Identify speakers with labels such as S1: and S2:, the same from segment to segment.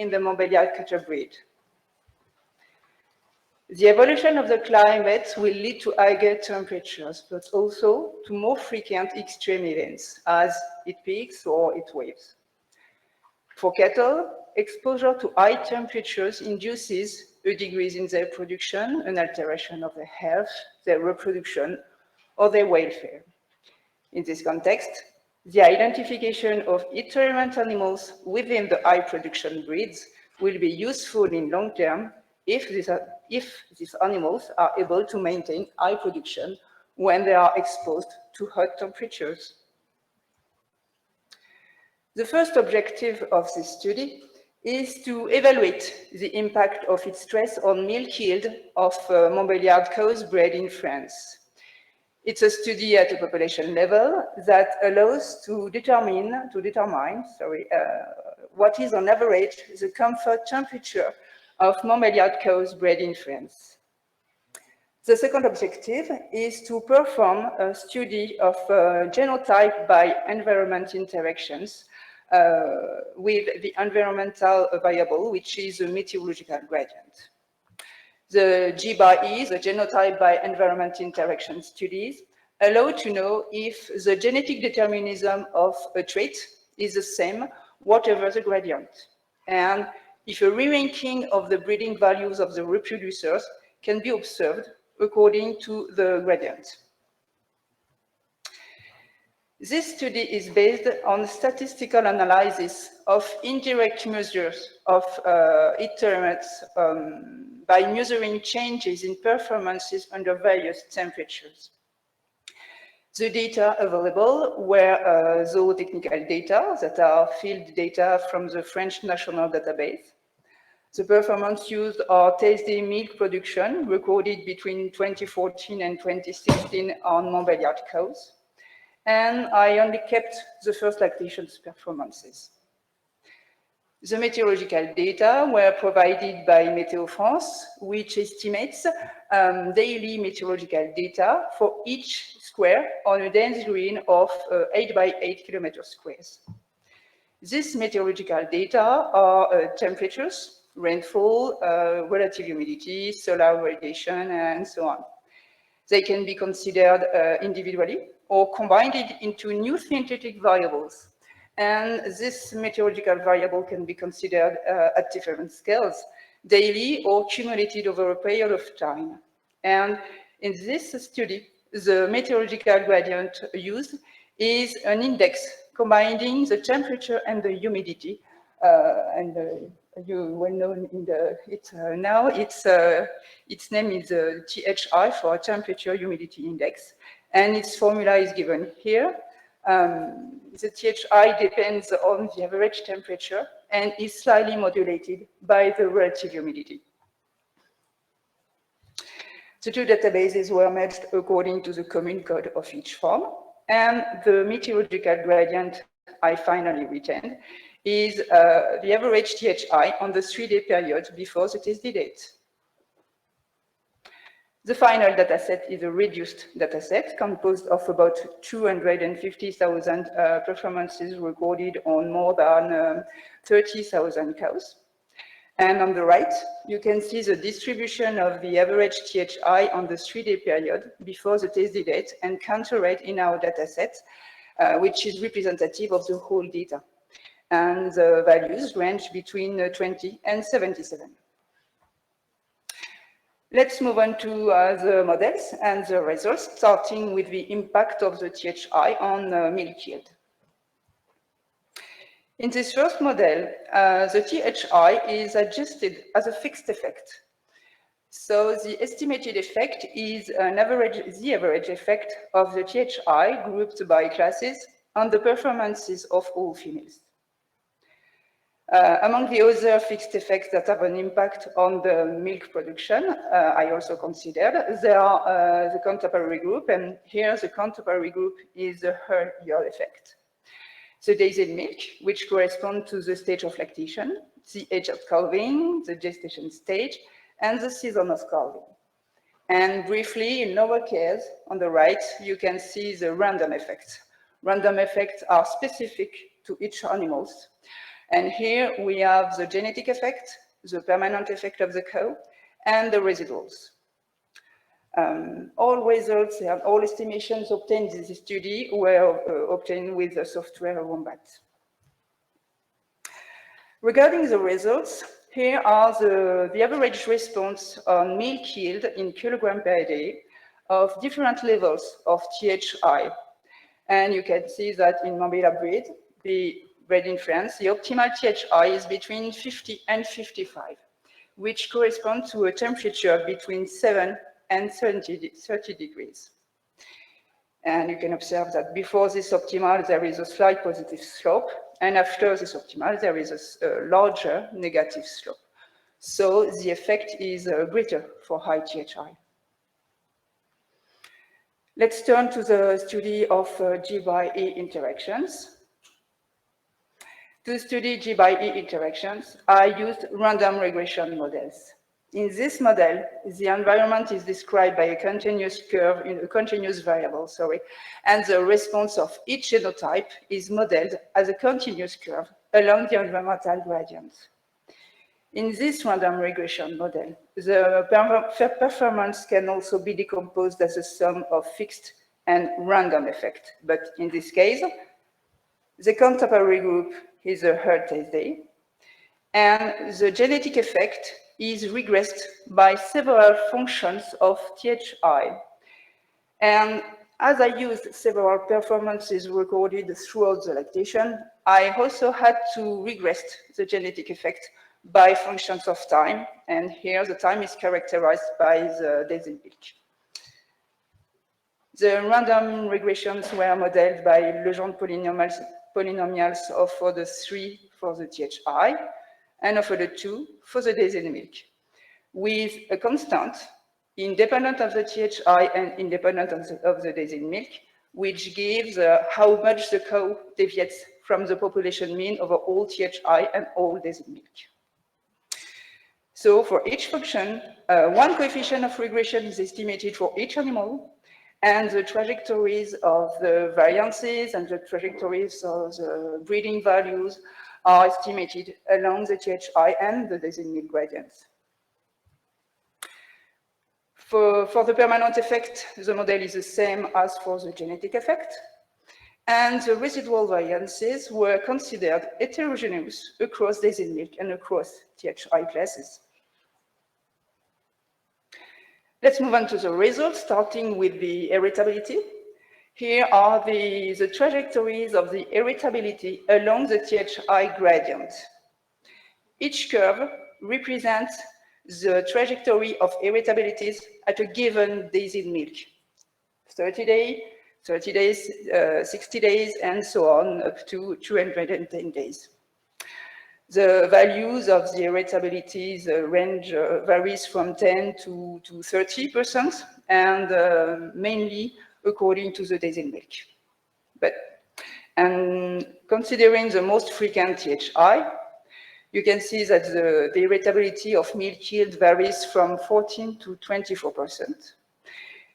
S1: in the Montbeliarde cattle breed. The evolution of the climate will lead to higher temperatures, but also to more frequent extreme events, as heat peaks or heat waves. For cattle, exposure to high temperatures induces a decrease in their production, an alteration of their health, their reproduction, or their welfare. In this context, the identification of heat-tolerant animals within the high production breeds will be useful in long term if these animals are able to maintain high production when they are exposed to hot temperatures. The first objective of this study is to evaluate the impact of its stress on milk yield of Montbeliarde cows bred in France. It's a study at a population level that allows to determine what is on average the comfort temperature of Montbeliarde cows bred in France. The second objective is to perform a study of genotype by environment interactions with the environmental variable, which is a meteorological gradient. The G by E, the genotype by environment interaction studies, allow to know if the genetic determinism of a trait is the same, whatever the gradient, and if a re-ranking of the breeding values of the reproducers can be observed according to the gradient. This study is based on statistical analysis of indirect measures of heat tolerance by measuring changes in performances under various temperatures. The data available were zootechnical data that are field data from the French national database. The performance used are tasty milk production recorded between 2014 and 2016 on Montbeliarde cows. And I only kept the first lactation performances. The meteorological data were provided by Météo France, which estimates daily meteorological data for each square on a dense green of 8 by 8 kilometer squares. These meteorological data are temperatures, rainfall, relative humidity, solar radiation, and so on. They can be considered individually or combined into new synthetic variables. And this meteorological variable can be considered at different scales, daily or cumulative over a period of time. And in this study, the meteorological gradient used is an index combining the temperature and the humidity. You well know in now its name is THI for temperature humidity index, and its formula is given here. The THI depends on the average temperature and is slightly modulated by the relative humidity. The two databases were matched according to the common code of each farm, and the meteorological gradient I finally retained is the average THI on the 3-day period before the test date. The final dataset is a reduced dataset composed of about 250,000 performances recorded on more than 30,000 cows. And on the right, you can see the distribution of the average THI on the 3-day period before the test date and counter rate in our dataset, which is representative of the whole data. And the values range between 20 and 77. Let's move on to the models and the results, starting with the impact of the THI on milk yield. In this first model, the THI is adjusted as a fixed effect. So the estimated effect is the average effect of the THI grouped by classes on the performances of all females. Among the other fixed effects that have an impact on the milk production, I also considered, there are the contemporary group, and here the contemporary group is the her yield effect. The days in milk, which correspond to the stage of lactation, the age of calving, the gestation stage, and the season of calving. And briefly, in lower case, on the right, you can see the random effects. Random effects are specific to each animal. And here we have the genetic effect, the permanent effect of the cow, and the residuals. All results and all estimations obtained in this study were obtained with the software Wombat. Regarding the results, here are the average response on milk yield in kilogram per day of different levels of THI. And you can see that in Montbeliarde breed, the bred in France, the optimal THI is between 50 and 55, which corresponds to a temperature between 7 and 30 degrees. And you can observe that before this optimal, there is a slight positive slope, and after this optimal, there is a larger negative slope. So the effect is greater for high THI. Let's turn to the study of G by E interactions. To study G by E interactions, I used random regression models. In this model, the environment is described by a continuous curve in a continuous variable, and the response of each genotype is modeled as a continuous curve along the environmental gradient. In this random regression model, the performance can also be decomposed as a sum of fixed and random effect. But in this case, the contemporary group is a heritability, and the genetic effect is regressed by several functions of THI. And as I used several performances recorded throughout the lactation, I also had to regress the genetic effect by functions of time, and here the time is characterized by the days in milk. The random regressions were modeled by Legendre polynomials of order 3 for the THI and of order 2 for the days in milk, with a constant independent of the THI and independent of the days in milk, which gives how much the cow deviates from the population mean over all THI and all days in milk. So for each function, one coefficient of regression is estimated for each animal, and the trajectories of the variances and the trajectories of the breeding values are estimated along the THI and the days in milk gradients. For the permanent effect, the model is the same as for the genetic effect, and the residual variances were considered heterogeneous across days in milk and across THI classes. Let's move on to the results, starting with the heritability. Here are the trajectories of the heritability along the THI gradient. Each curve represents the trajectory of heritabilities at a given days in milk. 30 days, 60 days, and so on, up to 210 days. The values of the heritabilities range varies from 10 to 30%, and mainly according to the days in milk. And considering the most frequent THI, you can see that the heritability of milk yield varies from 14 to 24%.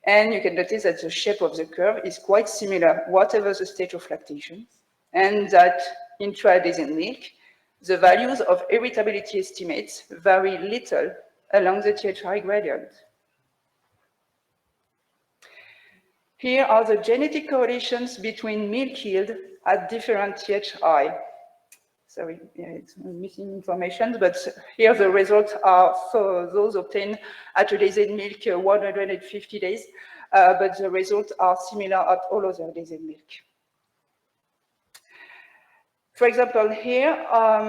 S1: And you can notice that the shape of the curve is quite similar, whatever the stage of lactation, and that intra-days in milk, the values of heritability estimates vary little along the THI gradient. Here are the genetic correlations between milk yield at different THI. Sorry, yeah, it's missing information, but here the results are those obtained at a days in milk 150 days, but the results are similar at all other days in milk. For example, here are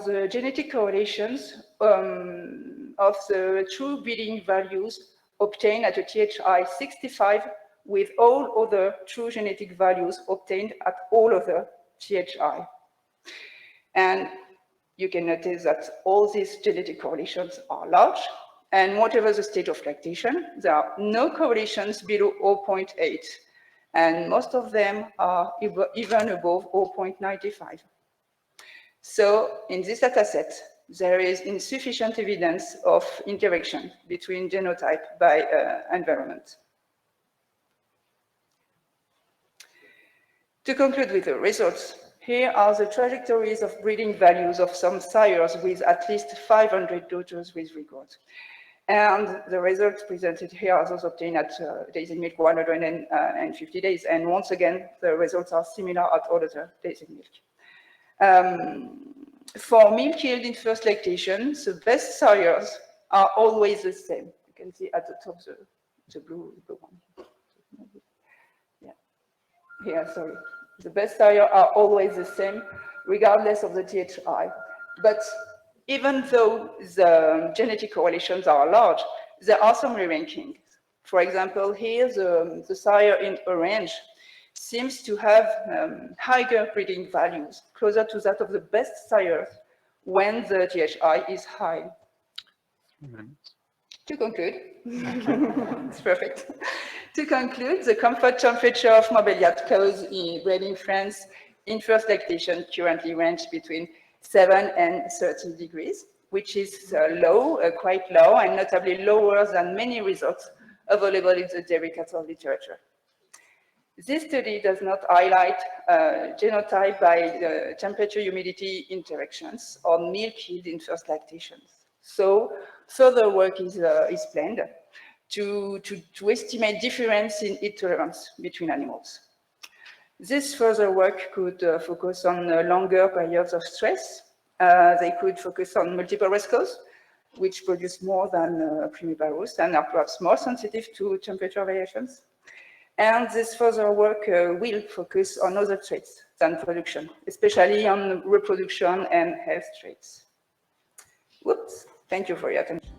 S1: the genetic correlations of the true breeding values obtained at a THI 65 with all other true genetic values obtained at all other THI. And you can notice that all these genetic correlations are large, and whatever the stage of lactation, there are no correlations below 0.8. And most of them are even above 0.95. So in this dataset, there is insufficient evidence of interaction between genotype by environment. To conclude with the results, Here are the trajectories of breeding values of some sires with at least 500 daughters with record. And the results presented here are those obtained at days in milk 150 days. And once again, the results are similar at all other days in milk. For milk yield in first lactation, the best sires are always the same. You can see at the top the blue one. Yeah. Here, sorry. The best sires are always the same, regardless of the THI. But even though the genetic correlations are large, there are some re-rankings. For example, here the sire in orange seems to have higher breeding values, closer to that of the best sires when the THI is high. To conclude, it's perfect. To conclude, the comfort temperature of Montbeliarde cows bred in France in first lactation currently range between 7 and 30 degrees, which is low, quite low, and notably lower than many results available in the dairy cattle literature. This study does not highlight genotype by temperature-humidity interactions or milk yield in first lactation. So further work is planned to estimate difference in heat tolerance between animals. This further work could focus on longer periods of stress. They could focus on multiple rescues, which produce more than primiparous and are perhaps more sensitive to temperature variations. And this further work will focus on other traits than production, especially on reproduction and health traits. Whoops, thank you for your attention.